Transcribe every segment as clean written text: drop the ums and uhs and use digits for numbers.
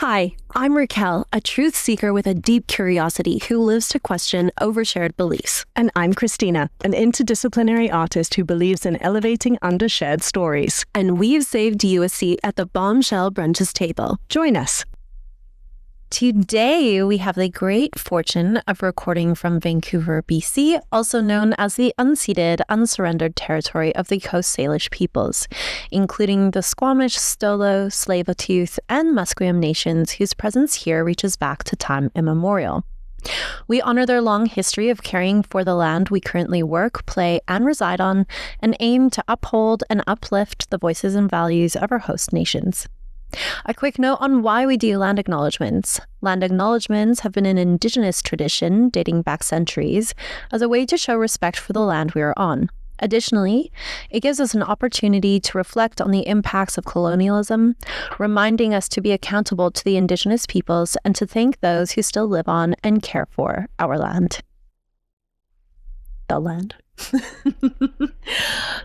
Hi, I'm Raquel, a truth seeker with a deep curiosity who lives to question overshared beliefs. And I'm Christina, an interdisciplinary artist who believes in elevating undershared stories. And we've saved you a seat at the Bombshell Brunches table. Join us. Today, we have the great fortune of recording from Vancouver, BC, also known as the unceded, unsurrendered territory of the Coast Salish peoples, including the Squamish, Stolo, Tsleil-Waututh, and Musqueam nations, whose presence here reaches back to time immemorial. We honor their long history of caring for the land we currently work, play, and reside on, and aim to uphold and uplift the voices and values of our host nations. A quick note on why we do land acknowledgements. Land acknowledgements have been an Indigenous tradition dating back centuries as a way to show respect for the land we are on. Additionally, it gives us an opportunity to reflect on the impacts of colonialism, reminding us to be accountable to the Indigenous peoples and to thank those who still live on and care for our land. The land.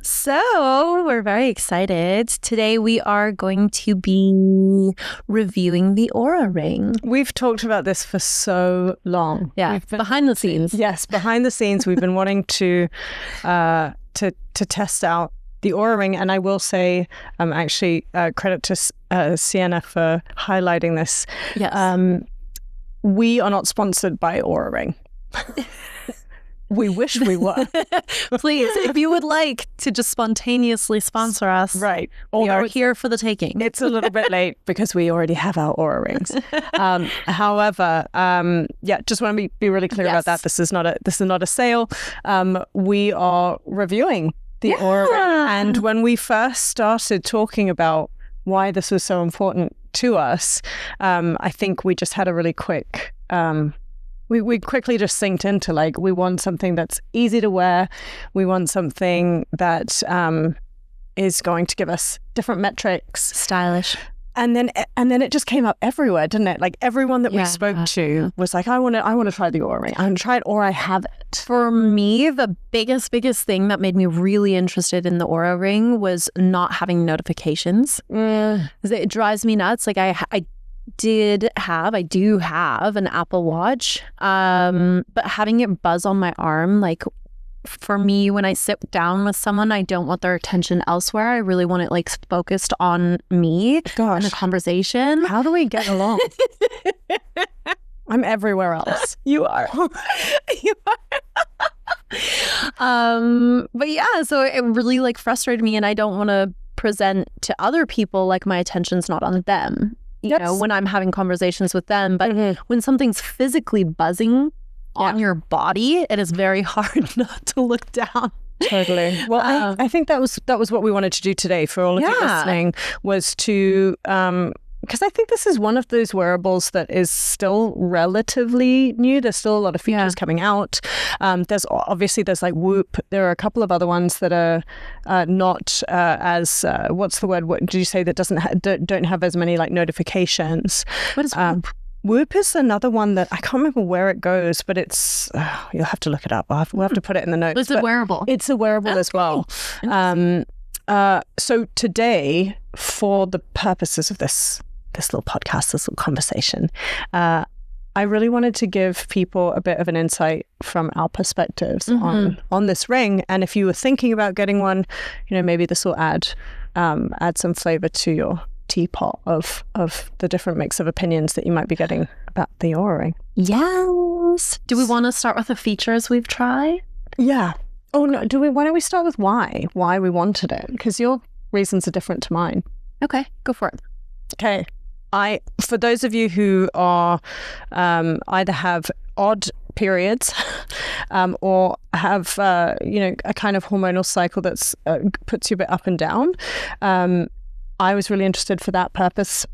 So, we're very excited. Today we are going to be reviewing the Oura Ring. We've talked about this for so long. Yeah, behind the scenes. Yes, behind the scenes. We've been wanting to test out the Oura Ring, and I will say, credit to Sienna for highlighting this. Yes. We are not sponsored by Oura Ring. We wish we were. Please, if you would like to just spontaneously sponsor us, right? We are here for the taking. It's a little bit late because we already have our Oura Rings. However, just want to be really clear about that. This is not a sale. We are reviewing the Oura Ring, and when we first started talking about why this was so important to us, I think we just had a really quick. We quickly just synced into we want something that's easy to wear. We want something that is going to give us different metrics, stylish, and then it just came up everywhere, didn't it? Like everyone that we spoke to was like, I want to try the Oura Ring. I want to try it, or I have it. For me, the biggest thing that made me really interested in the Oura Ring was not having notifications. It drives me nuts. Like I do have an Apple Watch, but having it buzz on my arm, for me, when I sit down with someone, I don't want their attention elsewhere. I really want it focused on me and the conversation. How do we get along? I'm everywhere else. You are. You are. But yeah, so it really frustrated me, and I don't want to present to other people like my attention's not on them. You know, when I'm having conversations with them, but when something's physically buzzing on your body, it is very hard not to look down. Totally. Well, I think that was what we wanted to do today for all of you listening, was to because I think this is one of those wearables that is still relatively new. There's still a lot of features coming out. There's Whoop. There are a couple of other ones that are not as what's the word? What did you say that don't have as many notifications? What is Whoop? Whoop is another one that I can't remember where it goes, but it's you'll have to look it up. We'll have to put it in the notes. It's a wearable. It's a wearable as well. So today, for the purposes of this little podcast, this little conversation, I really wanted to give people a bit of an insight from our perspectives on this ring. And if you were thinking about getting one, maybe this will add some flavor to your teapot of the different mix of opinions that you might be getting about the Oura Ring. Yes. Do we want to start with the features we've tried? Yeah. Oh no. Why don't we start with why we wanted it? Because your reasons are different to mine. Okay, go for it. Okay. For those of you who are either have odd periods or have a kind of hormonal cycle that's puts you a bit up and down, I was really interested for that purpose,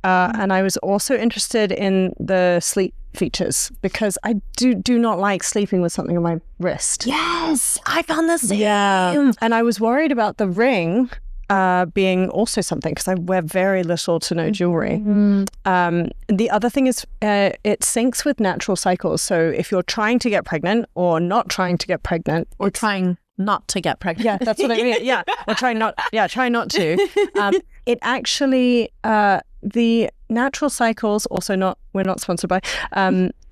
and I was also interested in the sleep features, because I do not like sleeping with something on my wrist. Yes, I found the same. Yeah, and I was worried about the ring being also something, because I wear very little to no jewelry. The other thing is it syncs with natural cycles. So if you're trying to get pregnant or not trying to get pregnant, or trying not to get pregnant. Yeah, that's what I mean. Yeah, or try not to. It actually, the natural cycles, we're not sponsored by,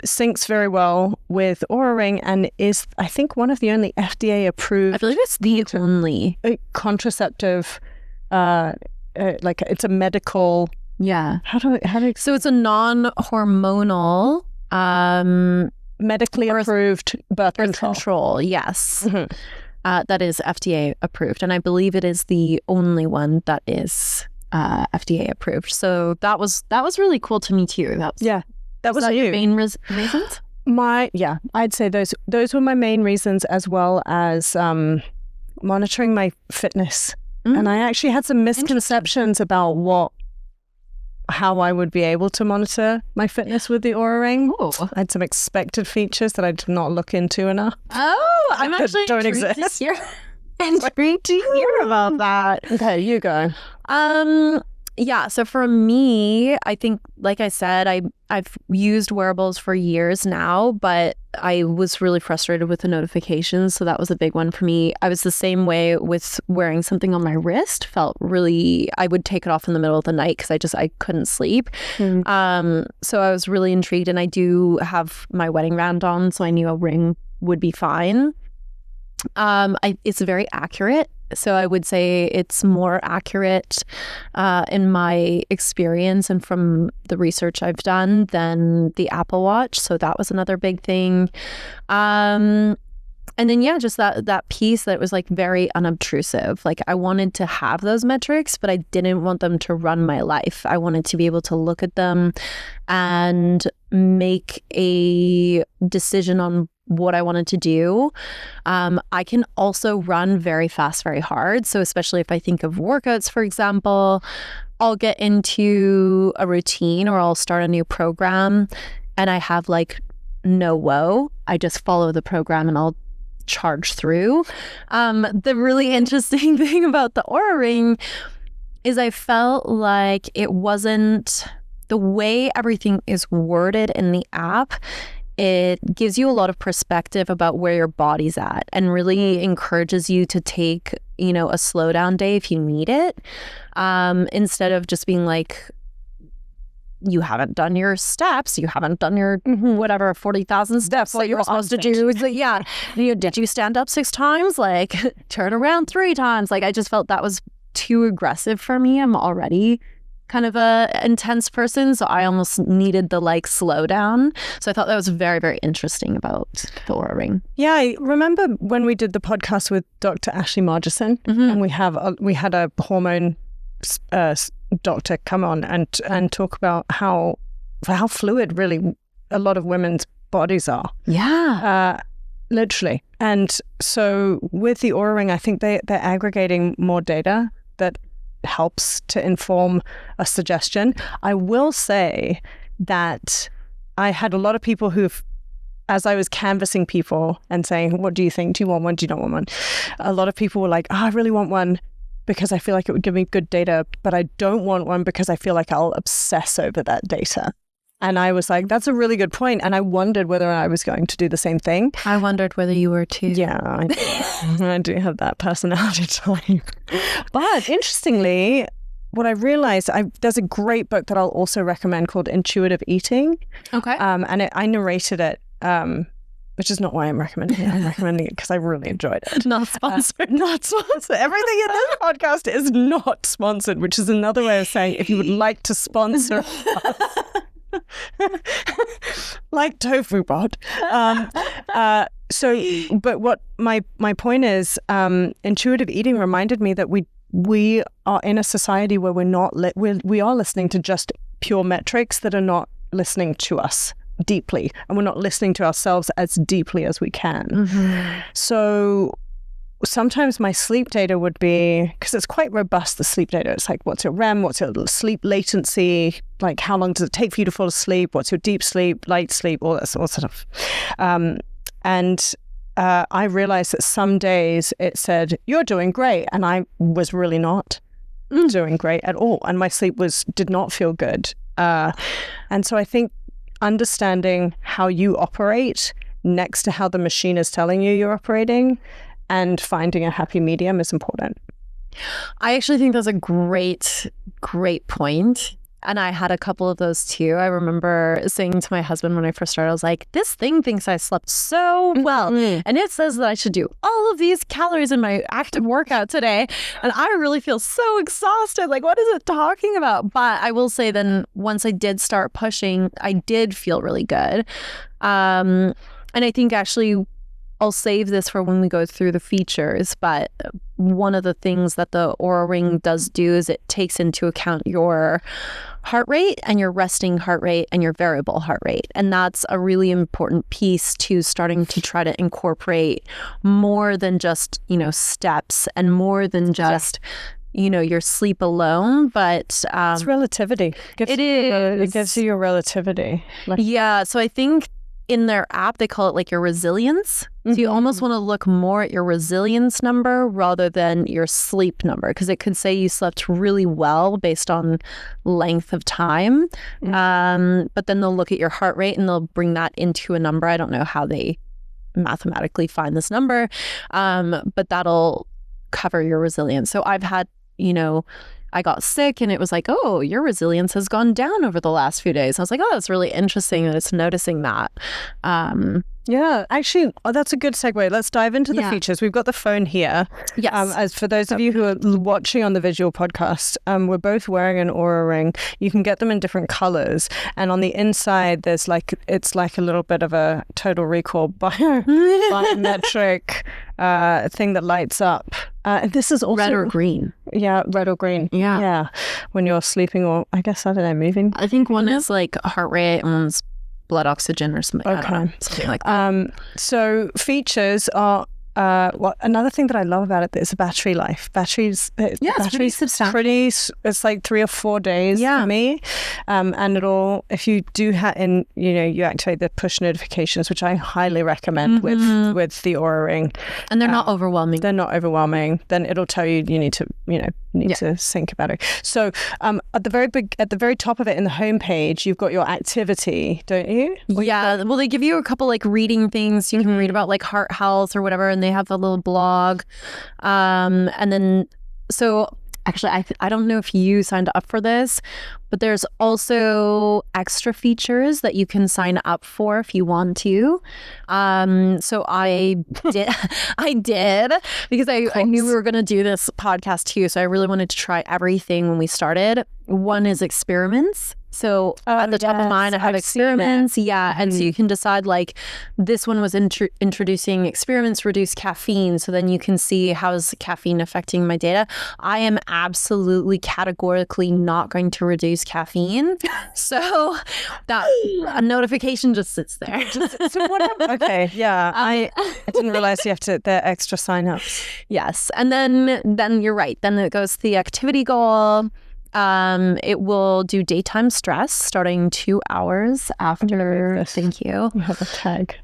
syncs very well with Oura Ring and is, I think, one of the only FDA approved. I believe it's the only contraceptive, like it's a medical. Yeah. How do So it's a non-hormonal, medically approved birth control. Yes. That is FDA approved. And I believe it is the only one that is FDA approved. So that was really cool to me too. That was your main reasons? I'd say those were my main reasons, as well as monitoring my fitness. And I actually had some misconceptions about how I would be able to monitor my fitness with the Oura Ring. Oh. I had some expected features that I did not look into enough. Oh, I'm actually intrigued to hear about that. Okay, you go. Yeah, so for me, I think, like I said, I've used wearables for years now, but I was really frustrated with the notifications, so that was a big one for me. I was the same way with wearing something on my wrist. I would take it off in the middle of the night because I couldn't sleep. So I was really intrigued, and I do have my wedding band on, so I knew a ring would be fine. It's very accurate. So I would say it's more accurate in my experience and from the research I've done than the Apple Watch. So that was another big thing. And then, just that piece that was like very unobtrusive. Like I wanted to have those metrics, but I didn't want them to run my life. I wanted to be able to look at them and make a decision on what I wanted to do. I can also run very fast, very hard. So especially if I think of workouts, for example, I'll get into a routine or I'll start a new program and I have like no woe. I just follow the program and I'll charge through. The really interesting thing about the Oura Ring is I felt like it wasn't the way everything is worded in the app. It gives you a lot of perspective about where your body's at and really encourages you to take, a slowdown day if you need it, instead of just being like, you haven't done your steps, you haven't done your 40,000 steps that you're supposed to do. So, did you stand up 6 times? Like, turn around 3 times? Like, I just felt that was too aggressive for me. I'm already kind of a intense person, so I almost needed the slow down. So I thought that was very, very interesting about the Oura Ring. Yeah, I remember when we did the podcast with Dr. Ashley Margison, and we had a hormone doctor come on and talk about how fluid really a lot of women's bodies are. Yeah. Literally. And so with the Oura Ring, I think they're aggregating more data that helps to inform a suggestion. I will say that I had a lot of people as I was canvassing people and saying, what do you think? Do you want one? Do you not want one? A lot of people were like, I really want one because I feel like it would give me good data, but I don't want one because I feel like I'll obsess over that data. And I was like, that's a really good point. And I wondered whether I was going to do the same thing. I wondered whether you were too. Yeah, I do have that personality type. But interestingly, what I realized, there's a great book that I'll also recommend called Intuitive Eating. Okay. And I narrated it, which is not why I'm recommending it. I'm recommending it because I really enjoyed it. Not sponsored. Not sponsored. Everything in this podcast is not sponsored, which is another way of saying if you would like to sponsor us. Like tofu bot. But what my point is, intuitive eating reminded me that we are in a society where we are listening to just pure metrics that are not listening to us deeply, and we're not listening to ourselves as deeply as we can. So sometimes my sleep data would be, because it's quite robust, the sleep data. It's like, what's your REM? What's your sleep latency? Like, how long does it take for you to fall asleep? What's your deep sleep, light sleep, all that sort of stuff. I realized that some days it said, you're doing great. And I was really not doing great at all. And my sleep did not feel good. And so I think understanding how you operate next to how the machine is telling you you're operating and finding a happy medium is important. I actually think that's a great point. And I had a couple of those too. I remember saying to my husband when I first started, I was like, this thing thinks I slept so well. And it says that I should do all of these calories in my active workout today. And I really feel so exhausted. Like, what is it talking about? But I will say then once I did start pushing, I did feel really good. And I think actually I'll save this for when we go through the features, but one of the things that the Oura Ring does do is it takes into account your heart rate and your resting heart rate and your variable heart rate. And that's a really important piece to starting to try to incorporate more than just, steps and more than just your sleep alone, but it's relativity. It is. It gives you your relativity. Yeah. So I think in their app, they call it like your resilience. So you almost want to look more at your resilience number rather than your sleep number, because it could say you slept really well based on length of time. But then they'll look at your heart rate and they'll bring that into a number. I don't know how they mathematically find this number, but that'll cover your resilience. So I've had, I got sick and it was like, oh, your resilience has gone down over the last few days. I was like, oh, that's really interesting that it's noticing that. Yeah, actually, that's a good segue. Let's dive into the features. We've got the phone here. Yes. As for those of you who are watching on the visual podcast, we're both wearing an Oura Ring. You can get them in different colors. And on the inside, there's it's like a little bit of a Total Recall biometric thing that lights up. And this is also red or green. Yeah, red or green. Yeah. When you're sleeping or I guess, I don't know, moving. I think one is like heart rate and one's blood oxygen or something. Okay. I don't know, something like that. So features are another thing that I love about it is the battery life. Batteries, it's pretty substantial. It's like 3 or 4 days for me. And if you do you activate the push notifications, which I highly recommend with the Oura Ring. And they're not overwhelming. They're not overwhelming. Then it'll tell you need to, to sync a battery. So at the very top of it in the homepage, you've got your activity, don't you? Yeah. Well, they give you a couple like reading things. You can read about like heart health or whatever, and they have a little blog. And then, so actually, I don't know if you signed up for this, but there's also extra features that you can sign up for if you want to. So I did because I knew we were going to do this podcast too. So I really wanted to try everything when we started. One is experiments. So at the top of mine, I have experiments. Yeah. And so you can decide like this one was introducing experiments, reduce caffeine. So then you can see how is caffeine affecting my data. I am absolutely categorically not going to reduce caffeine. So that a notification just sits there. So what? Okay. Yeah. I didn't realize they're extra signups. Yes. And then you're right. Then it goes to the activity goal. It will do daytime stress starting 2 hours after. Thank you. You have a tag.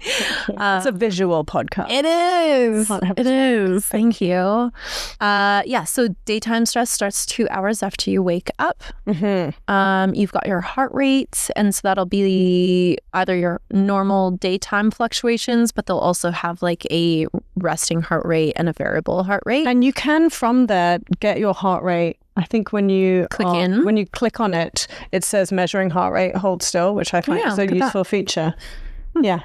It's a visual podcast. It is. It is. Thank you. So daytime stress starts 2 hours after you wake up. You've got your heart rate, and so that'll be either your normal daytime fluctuations, but they'll also have like a resting heart rate and a variable heart rate. And you can from there get your heart rate. I think when you click on it, it says measuring heart rate, hold still, which I find is a useful feature. Yeah.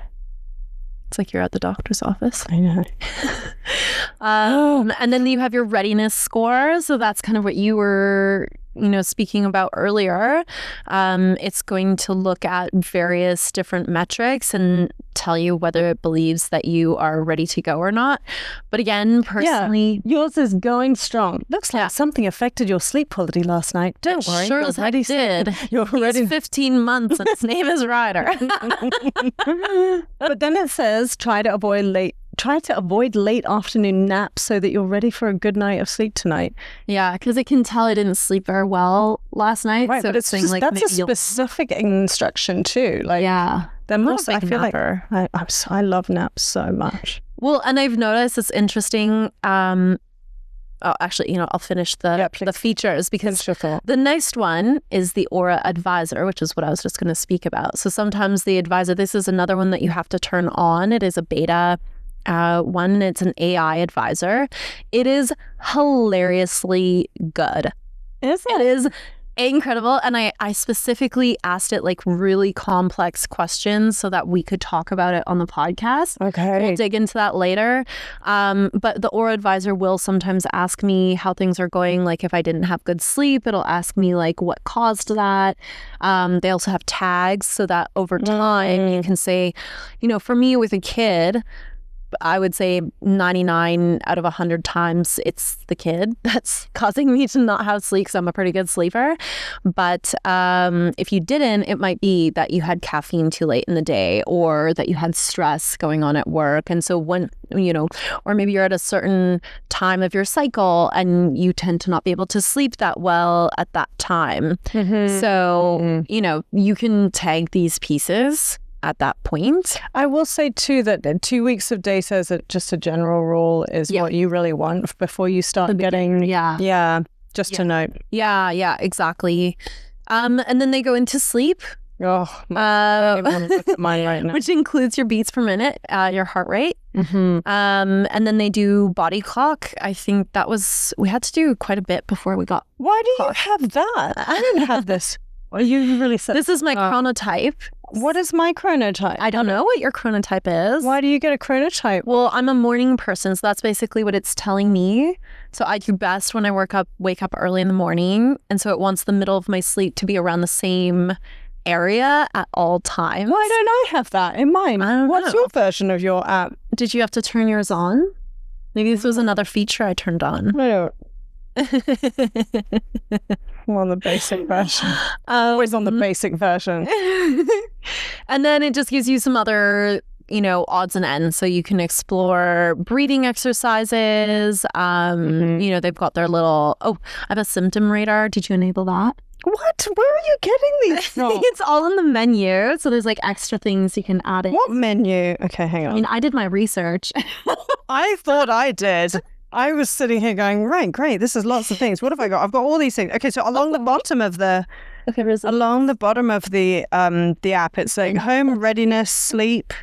It's like you're at the doctor's office. I know. And then you have your readiness score. So that's kind of what you were, speaking about earlier. It's going to look at various different metrics and tell you whether it believes that you are ready to go or not. But again, personally, yours is going strong. Looks like something affected your sleep quality last night. Don't worry. Sure as heck did. You're ready. 15 months and his name is Ryder. But then it says try to avoid late afternoon naps so that you're ready for a good night of sleep tonight. Yeah, because it can tell I didn't sleep very well last night. Right, so but it's just, like that's a specific instruction too. Like, I feel like I love naps so much. Well, and I've noticed it's interesting. I'll finish the features because the next one is the Oura Advisor, which is what I was just going to speak about. So sometimes the Advisor, this is another one that you have to turn on. It is a beta one. It's an AI advisor. It is hilariously good. Is it? It is Incredible. And I specifically asked it like really complex questions so that we could talk about it on the podcast. Okay. We'll dig into that later. But the Oura Advisor will sometimes ask me how things are going. Like if I didn't have good sleep, it'll ask me like what caused that. They also have tags so that over time you can say, for me with a kid, I would say 99 out of 100 times it's the kid that's causing me to not have sleep because I'm a pretty good sleeper. But if you didn't, it might be that you had caffeine too late in the day or that you had stress going on at work. And so when, or maybe you're at a certain time of your cycle and you tend to not be able to sleep that well at that time. So, you can tag these pieces at that point. I will say too that 2 weeks of data as just a general rule is what you really want before you start getting to note. Yeah, exactly. And then they go into sleep. Oh, I want to look at mine right now. Which includes your beats per minute, your heart rate. And then they do body clock. I think we had to do quite a bit before we got. Why do you have that? I didn't have this. Well, you really said this is my chronotype. What is my chronotype? I don't know what your chronotype is. Why do you get a chronotype? Well, I'm a morning person, so that's basically what it's telling me. So I do best when I wake up early in the morning, and so it wants the middle of my sleep to be around the same area at all times. Why don't I have that in mine? I don't know. What's your version of your app? Did you have to turn yours on? Maybe this was another feature I turned on. I don't. I'm on the basic version. Always on the basic version. And then it just gives you some other, odds and ends. So you can explore breathing exercises. They've got their little, I have a symptom radar. Did you enable that? What? Where are you getting these from? It's all in the menu. So there's like extra things you can add in. What menu? Okay, hang on. I mean, I did my research. I thought I did. I was sitting here going, right, great, this is lots of things. What have I got? I've got all these things. Okay, so along the bottom of the app, it's saying home readiness, sleep.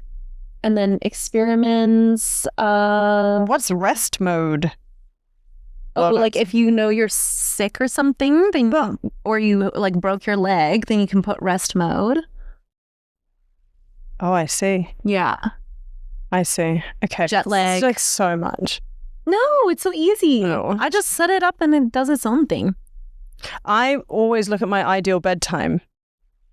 And then experiments. What's rest mode? Like if you're sick or something, then or you like broke your leg, then you can put rest mode. Oh, I see. Yeah. I see. Okay. Jet lag. It's like so much. No, it's so easy. No. I just set it up and it does its own thing. I always look at my ideal bedtime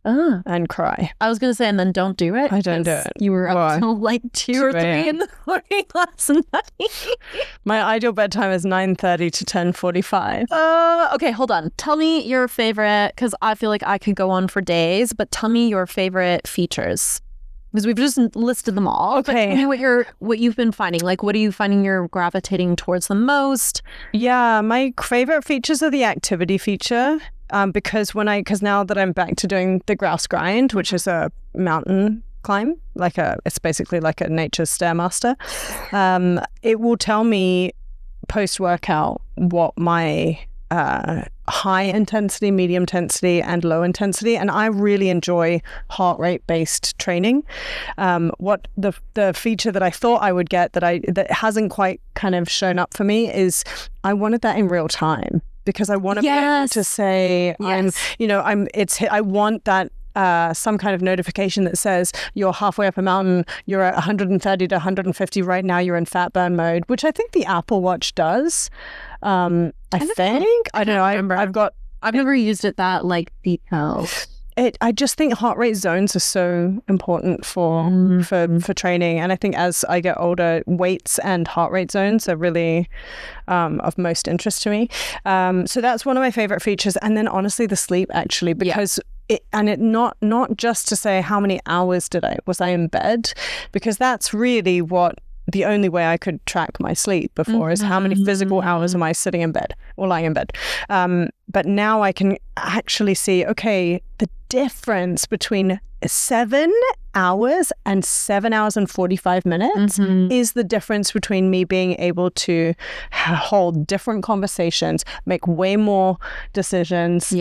and cry. I was going to say, and then don't do it. I don't do it. You were up till like 2 or 3 in the morning last night. My ideal bedtime is 9:30 to 10:45. Okay, hold on. Tell me your favorite, because I feel like I could go on for days, but tell me your favorite features. Because we've just listed them all. Okay. But what you've been finding. Like, what are you finding you're gravitating towards the most? Yeah, my favorite features are the activity feature. Because now that I'm back to doing the grouse grind, which is a mountain climb, it's basically like a nature stairmaster. It will tell me post-workout what my high intensity, medium intensity, and low intensity, and I really enjoy heart rate based training. What the feature that I thought I would get that hasn't quite kind of shown up for me is I wanted that in real time, because I want to be able to say I want that some kind of notification that says you're halfway up a mountain, you're at 130 to 150 right now, you're in fat burn mode, which I think the Apple Watch does. I don't know. I've never used it that detailed. I just think heart rate zones are so important for training, and I think as I get older, weights and heart rate zones are really of most interest to me. So that's one of my favorite features, and then honestly, the sleep actually, because not just to say how many hours was I in bed, because that's really what the only way I could track my sleep before is how many physical hours am I sitting in bed or lying in bed. But now I can actually see, okay, the difference between 7 hours and 7 hours and 45 minutes is the difference between me being able to hold different conversations, make way more decisions.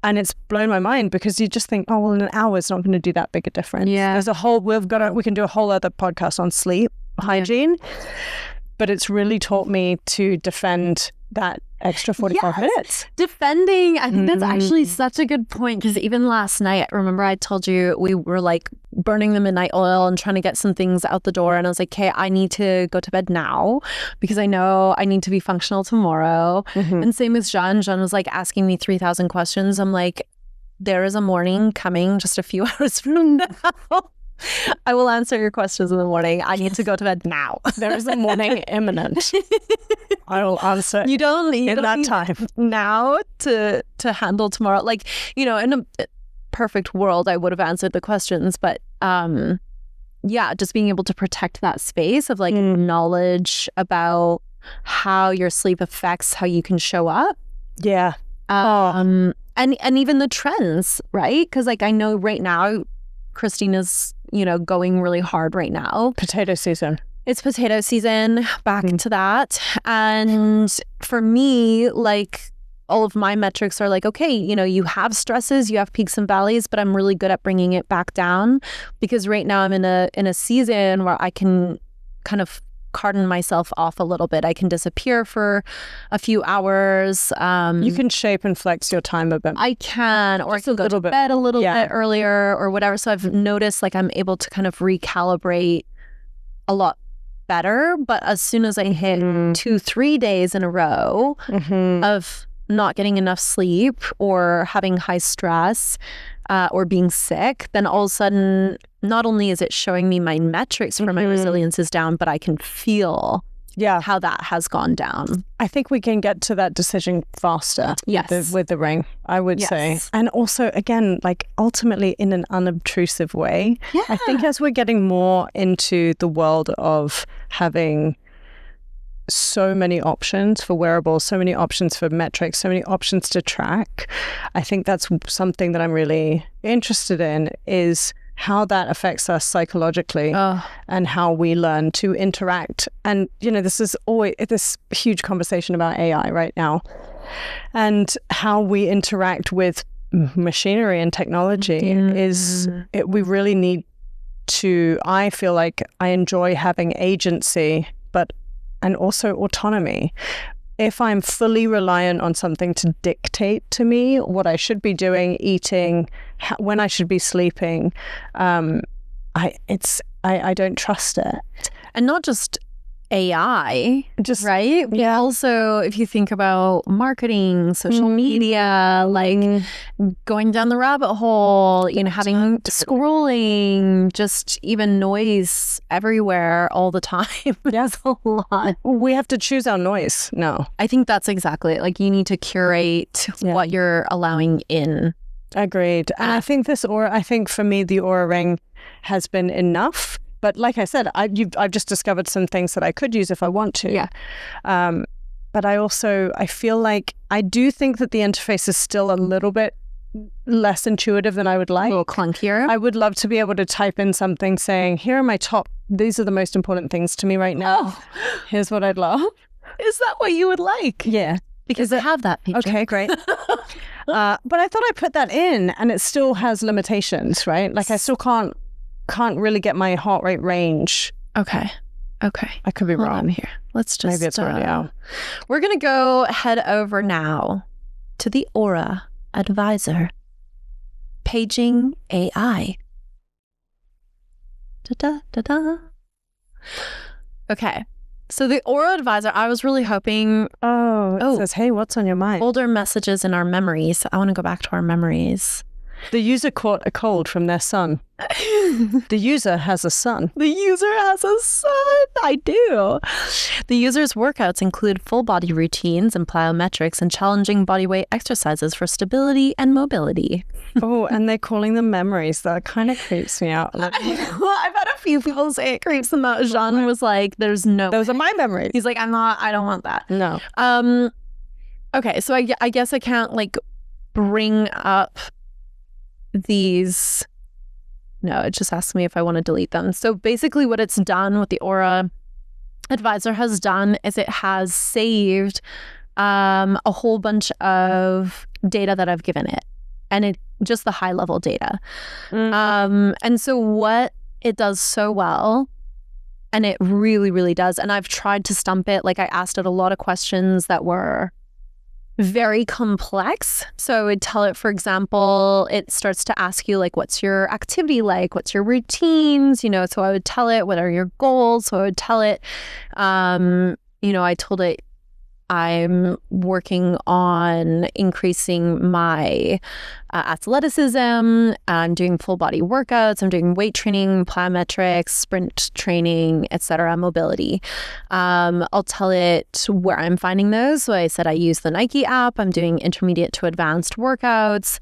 And it's blown my mind, because you just think, oh, well, in an hour it's not going to do that big a difference. There's we can do a whole other podcast on sleep hygiene, but it's really taught me to defend that extra 45 minutes. Defending. I think that's actually such a good point, because even last night, remember I told you we were like burning the midnight oil and trying to get some things out the door. And I was like, okay, I need to go to bed now because I know I need to be functional tomorrow. And same with Jean. Jean was like asking me 3,000 questions. I'm like, there is a morning coming just a few hours from now. I will answer your questions in the morning. I need to go to bed now. There is a morning imminent. I will answer you don't need that time now to handle tomorrow. Like, you know, in a perfect world, I would have answered the questions. But yeah, just being able to protect that space of like knowledge about how your sleep affects how you can show up. Yeah. And even the trends, right? Because like I know right now, Christina's, you know, going really hard right now. Potato season. It's potato season, back into that. And for me, like all of my metrics are like, okay, you know, you have stresses, you have peaks and valleys, but I'm really good at bringing it back down, because right now I'm in a season where I can kind of carton myself off a little bit. I can disappear for a few hours. You can shape and flex your time a bit. I can, or just I can go to bed a little bit earlier or whatever. So I've noticed like I'm able to kind of recalibrate a lot better. But as soon as I hit 2-3 days in a row of not getting enough sleep or having high stress or being sick, then all of a sudden, not only is it showing me my metrics for my resilience is down, but I can feel how that has gone down. I think we can get to that decision faster with the ring, I would say. And also, again, like ultimately in an unobtrusive way. Yeah. I think as we're getting more into the world of having so many options for wearables, so many options for metrics, so many options to track, I think that's something that I'm really interested in, is how that affects us psychologically and how we learn to interact. And, you know, this is always this huge conversation about AI right now and how we interact with machinery and technology we really need to, I feel like I enjoy having agency, and also autonomy. If I'm fully reliant on something to dictate to me what I should be doing, eating, when I should be sleeping, I don't trust it. And not just AI, right? Yeah. Also, if you think about marketing, social media, like going down the rabbit hole, you know, having scrolling, just even noise everywhere all the time. That's a lot. We have to choose our noise now. I think that's exactly it. Like you need to curate what you're allowing in. Agreed. And I think I think for me, the Oura Ring has been enough. But like I said, I've just discovered some things that I could use if I want to. Yeah. But I feel like I do think that the interface is still a little bit less intuitive than I would like. A little clunkier. I would love to be able to type in something saying, here are my these are the most important things to me right now. Here's what I'd love. Is that what you would like? Yeah. Because I have that feature. Okay, great. But I thought I put that in and it still has limitations, right? Like I still can't really get my heart rate range. Okay. I could be wrong here. Let's just maybe it's already out. We're gonna go head over now to the Oura Advisor. Paging AI. Da-da-da-da. Okay. So the Oura Advisor, I was really hoping... It says, hey, what's on your mind? Older messages in our memories. I want to go back to our memories. The user caught a cold from their son. The user has a son. The user has a son. I do. The user's workouts include full body routines and plyometrics and challenging body weight exercises for stability and mobility. Oh, and they're calling them memories. That kind of creeps me out. Well, I've had a few people say it creeps them out. Jean was like, "There's no. Those are my memories." He's like, I don't want that. No. Okay, so I guess I can't like bring up these. No, it just asks me if I want to delete them. So basically what it's done, what the Oura Advisor has done, is it has saved a whole bunch of data that I've given it, and it just the high level data. And so what it does so well, and it really, really does, and I've tried to stump it, like I asked it a lot of questions that were very complex. So I would tell it, for example, it starts to ask you like, what's your activity like? What's your routines? So I would tell it, what are your goals? So I would tell it, I told it, I'm working on increasing my athleticism. I'm doing full body workouts. I'm doing weight training, plyometrics, sprint training, etc., mobility. I'll tell it where I'm finding those. So I said I use the Nike app. I'm doing intermediate to advanced workouts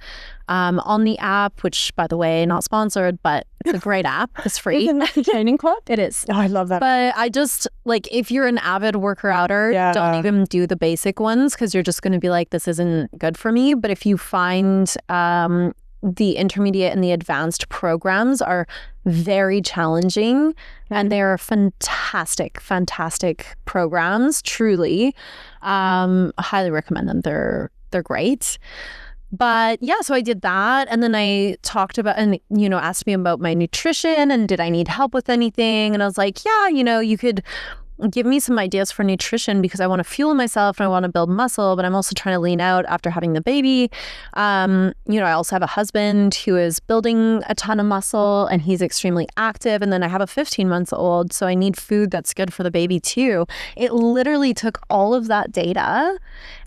on the app, which, by the way, not sponsored, but it's a great app. It's free. Isn't that the training club? It is. Oh, I love that. But I just, like, if you're an avid worker-outer, don't even do the basic ones because you're just going to be like, this isn't good for me. But if you find the intermediate and the advanced programs are very challenging and they're fantastic programs, truly. Highly recommend them. They're great. But yeah, so I did that. And then I talked about and, asked me about my nutrition and did I need help with anything? And I was like, yeah, you could give me some ideas for nutrition because I want to fuel myself and I want to build muscle, but I'm also trying to lean out after having the baby. I also have a husband who is building a ton of muscle and he's extremely active. And then I have a 15-month-old, so I need food that's good for the baby too. It literally took all of that data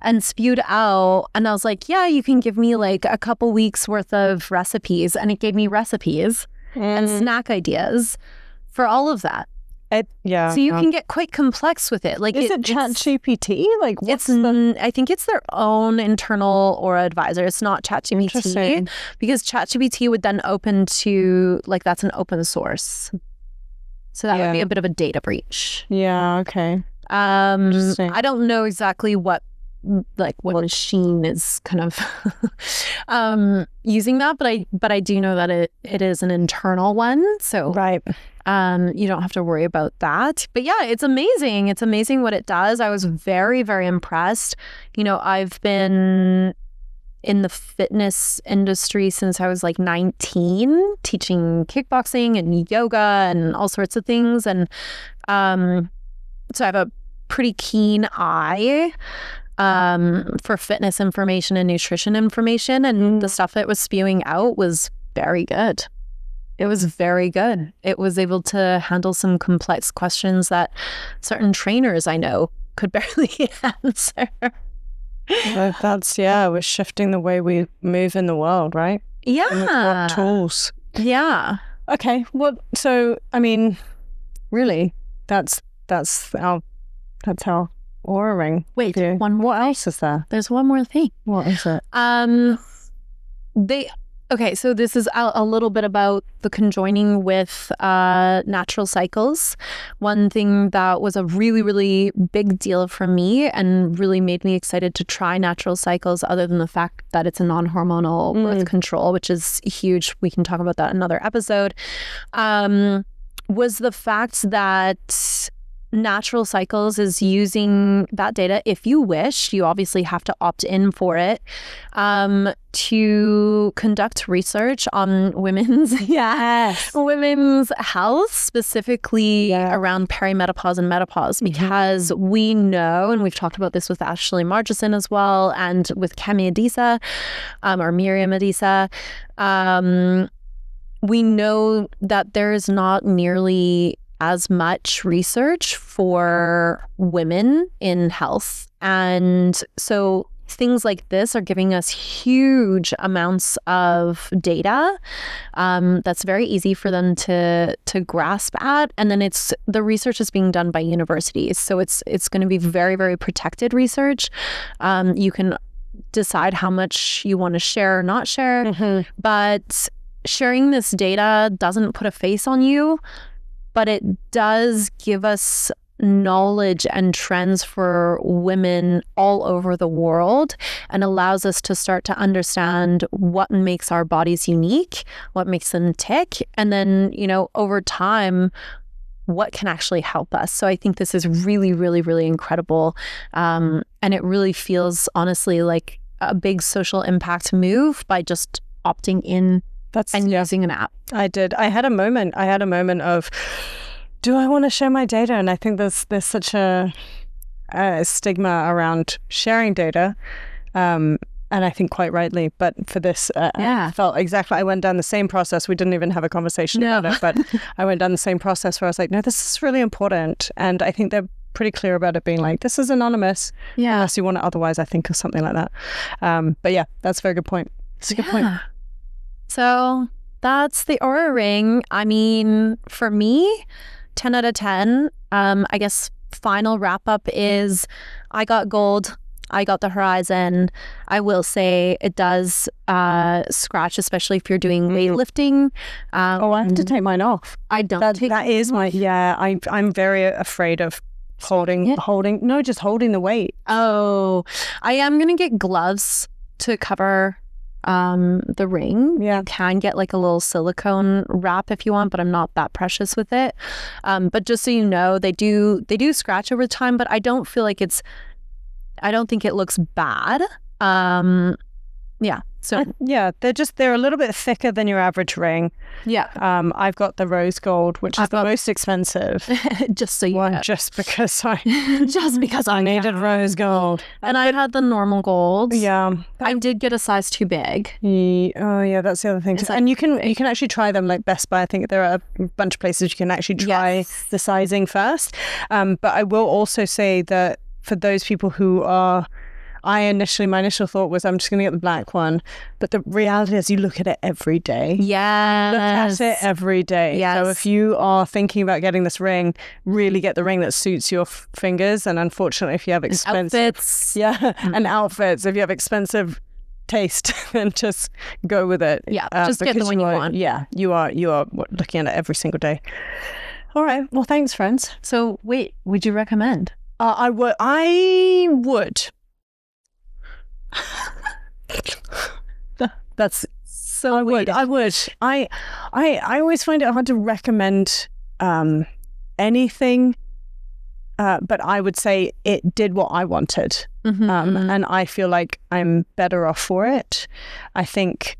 and spewed out. And I was like, yeah, you can give me like a couple weeks worth of recipes. And it gave me recipes and snack ideas for all of that. So you can get quite complex with it. Like, is it ChatGPT? Like, I think it's their own internal Oura Advisor. It's not ChatGPT because ChatGPT would then open to that's an open source. So that would be a bit of a data breach. Yeah. Okay. I don't know exactly what machine is kind of using that, but I do know that it is an internal one. So right. You don't have to worry about that. But yeah, it's amazing. It's amazing what it does. I was very, very impressed. I've been in the fitness industry since I was 19, teaching kickboxing and yoga and all sorts of things. And so I have a pretty keen eye for fitness information and nutrition information. And the stuff it was spewing out was very good. It was very good. It was able to handle some complex questions that certain trainers I know could barely answer. We're shifting the way we move in the world, right? Yeah. And with what tools? Yeah. Okay. Well, so, I mean, really, that's our Oura Ring. Wait, one more. What else is there? There's one more thing. What is it? Okay, so this is a little bit about the conjoining with natural cycles. One thing that was a really, really big deal for me and really made me excited to try natural cycles, other than the fact that it's a non-hormonal birth control, which is huge. We can talk about that in another episode, was the fact that natural cycles is using that data. If you wish, you obviously have to opt in for it, to conduct research on women's health, specifically around perimenopause and menopause, because we know, and we've talked about this with Ashley Margeson as well, and with Kemi Adisa, or Miriam Adisa, we know that there is not nearly as much research for women in health. And so things like this are giving us huge amounts of data that's very easy for them to grasp at. And then the research is being done by universities. So it's going to be very, very protected research. You can decide how much you want to share or not share. But sharing this data doesn't put a face on you, but it does give us knowledge and trends for women all over the world, and allows us to start to understand what makes our bodies unique, what makes them tick, and then, over time, what can actually help us. So I think this is really, really, really incredible. And it really feels, honestly, like a big social impact move by just opting in and using an app. I did. I had a moment of, do I want to share my data? And I think there's such a stigma around sharing data. And I think quite rightly, but for this, I felt exactly, I went down the same process. We didn't even have a conversation about it, but I went down the same process where I was like, no, this is really important. And I think they're pretty clear about it being like, this is anonymous. Yeah. Unless you want it otherwise, I think, or something like that. But yeah, that's a very good point. It's a good point. So that's the Oura Ring. I mean, for me, 10 out of 10. I guess final wrap up is I got gold. I got the Horizon. I will say it does scratch, especially if you're doing weightlifting. I have to take mine off. I don't take that is my, I'm very afraid of holding the weight. Oh, I am going to get gloves to cover the ring. Yeah. You can get like a little silicone wrap if you want, but I'm not that precious with it. But just so you know, they do scratch over time, but I don't feel like I don't think it looks bad. So they're a little bit thicker than your average ring. Yeah. I've got the rose gold, which is the most expensive. Just so you know. Just because I needed rose gold. And I had the normal gold. Yeah. I did get a size too big. Oh yeah, that's the other thing. And you can actually try them, like Best Buy. I think there are a bunch of places you can actually try the sizing first. But I will also say that for those people who are, my initial thought was I'm just going to get the black one. But the reality is you look at it every day. Yeah. Look at it every day. Yes. So if you are thinking about getting this ring, really get the ring that suits your fingers. And unfortunately, if you have expensive outfits. And outfits, if you have expensive taste, then just go with it. Yeah. Just get the one you want. Yeah. You are looking at it every single day. All right. Well, thanks, friends. So wait, would you recommend? I would. That's so. I would. I always find it hard to recommend anything, but I would say it did what I wanted, and I feel like I'm better off for it. I think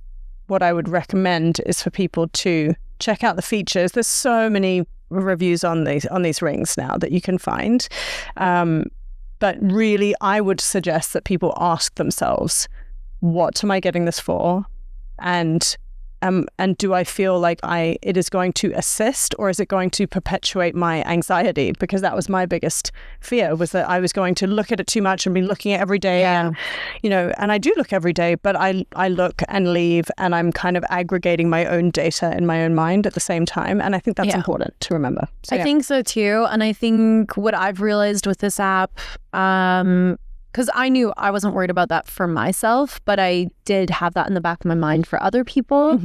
what I would recommend is for people to check out the features. There's so many reviews on these rings now that you can find, but really I would suggest that people ask themselves, what am I getting this for, and do I feel like it is going to assist, or is it going to perpetuate my anxiety? Because that was my biggest fear, was that I was going to look at it too much and be looking at it every day. And, and I do look every day, but I look and leave, and I'm kind of aggregating my own data in my own mind at the same time. And I think that's important to remember. So, I think so too. And I think what I've realized with this app, because I knew I wasn't worried about that for myself, but I did have that in the back of my mind for other people.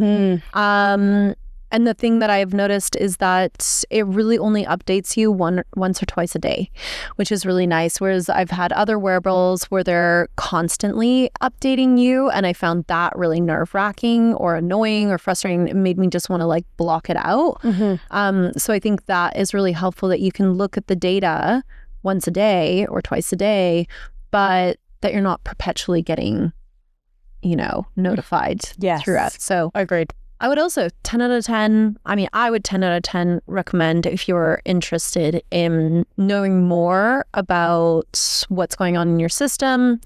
And the thing that I've noticed is that it really only updates you once or twice a day, which is really nice. Whereas I've had other wearables where they're constantly updating you, and I found that really nerve-wracking or annoying or frustrating. It made me just want to like block it out. So I think that is really helpful, that you can look at the data once a day or twice a day, but that you're not perpetually getting, notified throughout. So agreed. I would also 10 out of 10. I mean, I would 10 out of 10 recommend if you're interested in knowing more about what's going on in your system.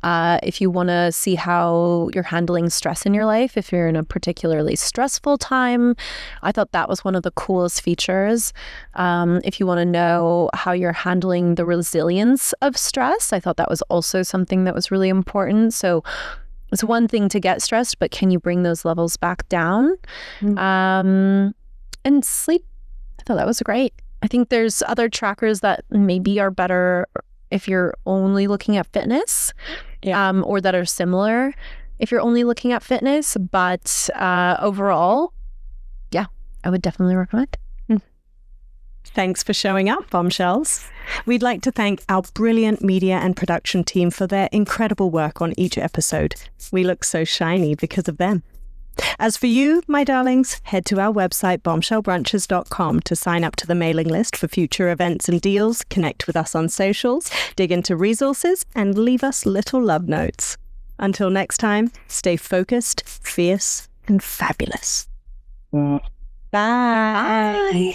If you want to see how you're handling stress in your life, if you're in a particularly stressful time, I thought that was one of the coolest features. If you want to know how you're handling the resilience of stress, I thought that was also something that was really important. So it's one thing to get stressed, but can you bring those levels back down? And sleep, I thought that was great. I think there's other trackers that maybe are better if you're only looking at fitness, or that are similar if you're only looking at fitness. But overall, I would definitely recommend. Thanks for showing up, Bombshells. We'd like to thank our brilliant media and production team for their incredible work on each episode. We look so shiny because of them. As for you, my darlings, head to our website, bombshellbrunches.com, to sign up to the mailing list for future events and deals, connect with us on socials, dig into resources, and leave us little love notes. Until next time, stay focused, fierce, and fabulous. Bye. Bye.